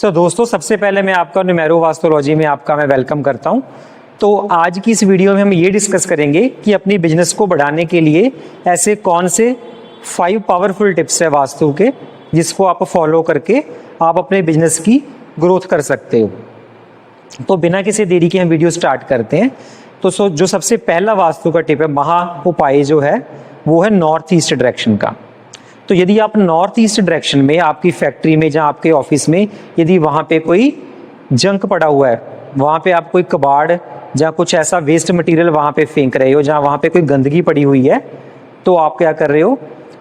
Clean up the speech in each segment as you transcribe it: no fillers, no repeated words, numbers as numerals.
दोस्तों, सबसे पहले मैं आपका न्यूमेरो वास्तुलॉजी में मैं वेलकम करता हूं। तो आज की इस वीडियो में हम ये डिस्कस करेंगे कि अपनी बिजनेस को बढ़ाने के लिए ऐसे कौन से 5 पावरफुल टिप्स है वास्तु के, जिसको आप फॉलो करके आप अपने बिजनेस की ग्रोथ कर सकते हो। तो बिना किसी देरी के हम वीडियो स्टार्ट करते हैं। तो जो सबसे पहला वास्तु का टिप है, महा उपाय जो है वो है नॉर्थ ईस्ट डायरेक्शन का। तो यदि आप नॉर्थ ईस्ट डायरेक्शन में आपकी फैक्ट्री में, जहाँ आपके ऑफिस में, यदि वहाँ पे कोई जंक पड़ा हुआ है, वहाँ पे आप कोई कबाड़ जहाँ कुछ ऐसा वेस्ट मटेरियल वहाँ पे फेंक रहे हो, जहाँ वहाँ पे कोई गंदगी पड़ी हुई है, तो आप क्या कर रहे हो,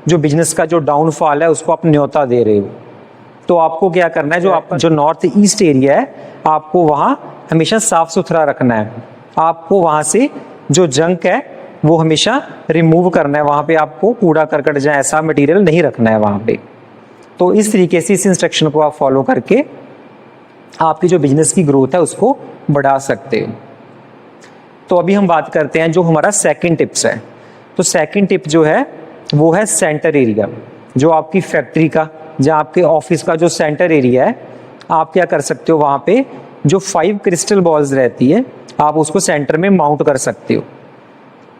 जो बिजनेस का जो डाउनफॉल है उसको आप न्योता दे रहे हो। तो आपको क्या करना है, जो आपका जो नॉर्थ ईस्ट एरिया है, आपको वहाँ हमेशा साफ सुथरा रखना है। आपको वहाँ से जो जंक है वो हमेशा रिमूव करना है। वहाँ पे आपको कूड़ा करकट या ऐसा मटेरियल नहीं रखना है वहाँ पे। तो इस तरीके से इस इंस्ट्रक्शन को आप फॉलो करके आपकी जो बिजनेस की ग्रोथ है उसको बढ़ा सकते हो। तो अभी हम बात करते हैं जो हमारा सेकंड टिप्स है। तो सेकंड टिप जो है वो है सेंटर एरिया। जो आपकी फैक्ट्री का, जहाँ आपके ऑफिस का जो सेंटर एरिया है, आप क्या कर सकते हो, वहाँ पे जो 5 क्रिस्टल बॉल्स रहती है, आप उसको सेंटर में माउंट कर सकते हो।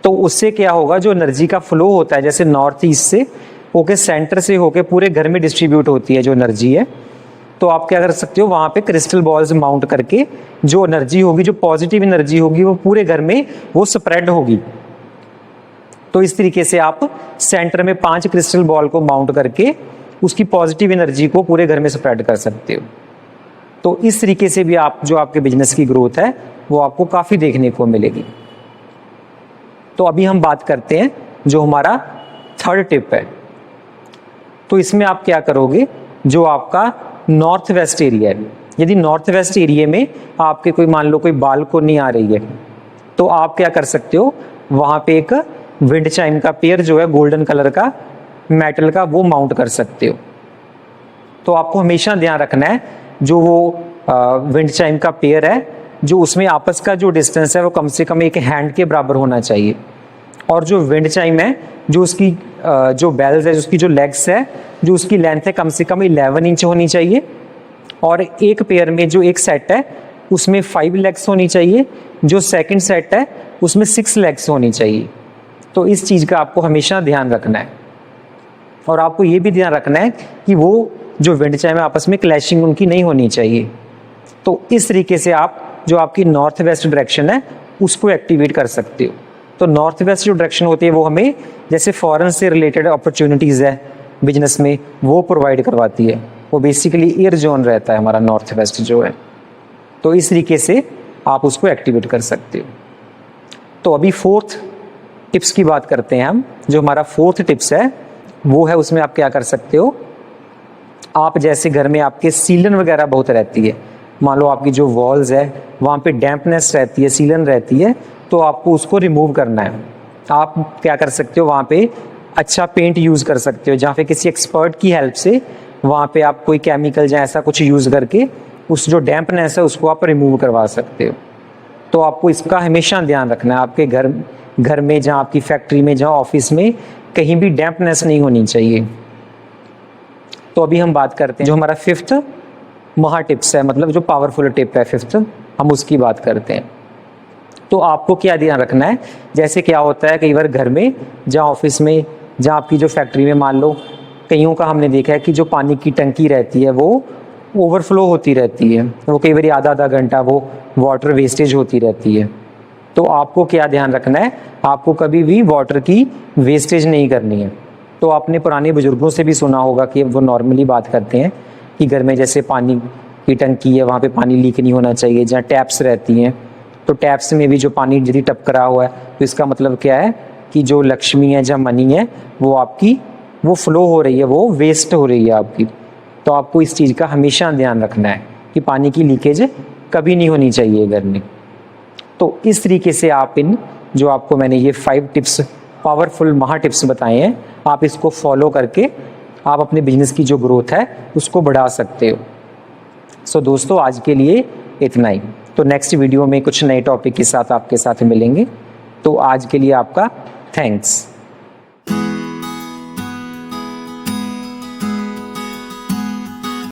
तो उससे क्या होगा, जो एनर्जी का फ्लो होता है, जैसे नॉर्थ ईस्ट से होके सेंटर से होके पूरे घर में डिस्ट्रीब्यूट होती है जो एनर्जी है, तो आप क्या कर सकते हो, वहाँ पे क्रिस्टल बॉल्स माउंट करके जो एनर्जी होगी, जो पॉजिटिव एनर्जी होगी, वो पूरे घर में वो स्प्रेड होगी। तो इस तरीके से आप सेंटर में 5 क्रिस्टल बॉल को माउंट करके उसकी पॉजिटिव एनर्जी को पूरे घर में स्प्रेड कर सकते हो। तो इस तरीके से भी आप जो आपके बिजनेस की ग्रोथ है वो आपको काफ़ी देखने को मिलेगी। तो अभी हम बात करते हैं जो हमारा थर्ड टिप है। तो इसमें आप क्या करोगे, जो आपका नॉर्थ वेस्ट एरिया है, यदि नॉर्थ वेस्ट एरिया में आपके कोई, मान लो कोई बालकोनी आ रही है, तो आप क्या कर सकते हो, वहाँ पे एक विंड चाइम का पेयर जो है गोल्डन कलर का मेटल का, वो माउंट कर सकते हो। तो आपको हमेशा ध्यान रखना है, जो वो विंड चाइम का पेयर है, जो उसमें आपस का जो डिस्टेंस है वो कम से कम एक हैंड के बराबर होना चाहिए। और जो विंड चाइम है, जो उसकी जो बेल्स है, उसकी जो लेग्स है, जो उसकी लेंथ है, कम से कम 11 इंच होनी चाहिए। और एक पेयर में जो एक सेट है उसमें 5 लेग्स होनी चाहिए, जो सेकंड सेट है उसमें 6 लेग्स होनी चाहिए। तो इस चीज़ का आपको हमेशा ध्यान रखना है। और आपको ये भी ध्यान रखना है कि वो जो विंड चाइम है आपस में क्लैशिंग उनकी नहीं होनी चाहिए। तो इस तरीके से आप जो आपकी नॉर्थ वेस्ट डायरेक्शन है उसको एक्टिवेट कर सकते हो। तो नॉर्थ वेस्ट जो डायरेक्शन होती है वो हमें, जैसे फॉरेन से रिलेटेड अपॉर्चुनिटीज़ है बिजनेस में, वो प्रोवाइड करवाती है। वो बेसिकली एयर जोन रहता है हमारा नॉर्थ वेस्ट जो है। तो इस तरीके से आप उसको एक्टिवेट कर सकते हो। तो अभी फोर्थ टिप्स की बात करते हैं हम। जो हमारा फोर्थ टिप्स है वो है, उसमें आप क्या कर सकते हो, आप जैसे घर में आपके सीलन वगैरह बहुत रहती है, मान लो आपकी जो वॉल्स है वहाँ पे डैम्पनेस रहती है, सीलन रहती है, तो आपको उसको रिमूव करना है। आप क्या कर सकते हो, वहाँ पे अच्छा पेंट यूज़ कर सकते हो, जहाँ पे किसी एक्सपर्ट की हेल्प से वहाँ पे आप कोई केमिकल या ऐसा कुछ यूज़ करके उस जो डैम्पनेस है उसको आप रिमूव करवा सकते हो। तो आपको इसका हमेशा ध्यान रखना है, आपके घर में, जहाँ आपकी फैक्ट्री में, जहाँ ऑफिस में, कहीं भी डैम्पनेस नहीं होनी चाहिए। तो अभी हम बात करते हैं जो हमारा 5th महा टिप्स है, मतलब जो पावरफुल टिप है 5th, हम उसकी बात करते हैं। तो आपको क्या ध्यान रखना है, जैसे क्या होता है कई बार घर में, जहाँ ऑफिस में, जहाँ आपकी जो फैक्ट्री में, मान लो कईयों का हमने देखा है कि जो पानी की टंकी रहती है वो ओवरफ्लो होती रहती है, वो कई बार आधा घंटा वो वाटर वेस्टेज होती रहती है। तो आपको क्या ध्यान रखना है, आपको कभी भी वाटर की वेस्टेज नहीं करनी है। तो आपने पुराने बुजुर्गों से भी सुना होगा कि वो नॉर्मली बात करते हैं कि घर में जैसे पानी की टंकी है, वहाँ पे पानी लीक नहीं होना चाहिए। जहाँ टैप्स रहती हैं, तो टैप्स में भी जो पानी यदि टपकरा हुआ है, तो इसका मतलब क्या है कि जो लक्ष्मी है, जहाँ मनी है, वो आपकी वो फ्लो हो रही है, वो वेस्ट हो रही है आपकी। तो आपको इस चीज़ का हमेशा ध्यान रखना है कि पानी की लीकेज कभी नहीं होनी चाहिए घर में। तो इस तरीके से आप इन जो आपको मैंने ये 5 टिप्स, पावरफुल महा टिप्स बताए हैं, आप इसको फॉलो करके आप अपने बिजनेस की जो ग्रोथ है उसको बढ़ा सकते हो। दोस्तों, आज के लिए इतना ही। तो नेक्स्ट वीडियो में कुछ नए टॉपिक के साथ आपके साथ मिलेंगे। तो आज के लिए आपका थैंक्स।